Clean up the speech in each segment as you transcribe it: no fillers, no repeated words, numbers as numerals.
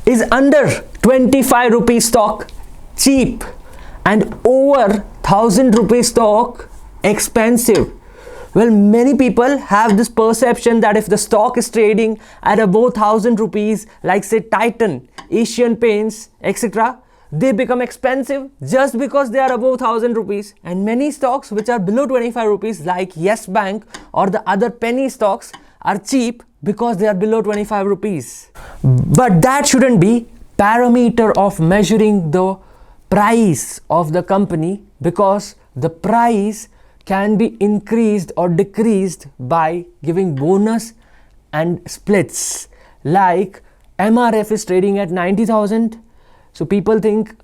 Is under 25 rupee stock cheap and over 1000 rupee stock expensive? Well, many people have this perception that if the stock is trading at above 1000 rupees, like say Titan, Asian Paints, etc., they become expensive just because they are above 1000 rupees. And many stocks which are below 25 rupees like Yes Bank or the other penny stocks are cheap because they are below 25 rupees. But that shouldn't be parameter of measuring the price of the company, because the price can be increased or decreased by giving bonus and splits. Like MRF is trading at 90,000. So people think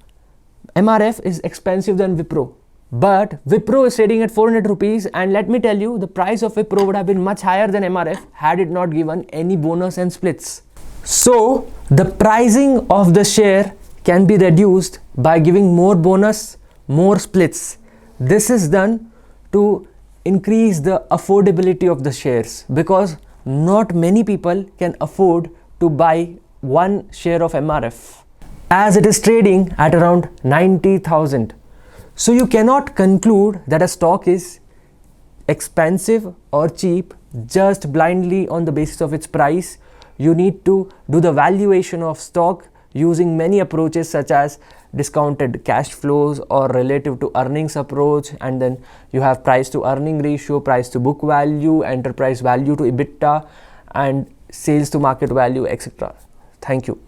MRF is expensive than Wipro. But Wipro is trading at 400 rupees, and let me tell you, the price of Wipro would have been much higher than MRF had it not given any bonus and splits. So the pricing of the share can be reduced by giving more bonus, more splits. This is done to increase the affordability of the shares, because not many people can afford to buy one share of MRF, as it is trading at around 90,000. So you cannot conclude that a stock is expensive or cheap just blindly on the basis of its price. You need to do the valuation of stock using many approaches, such as discounted cash flows or relative to earnings approach, and then you have price to earning ratio, price to book value, enterprise value to EBITDA, and sales to market value, etc. Thank you.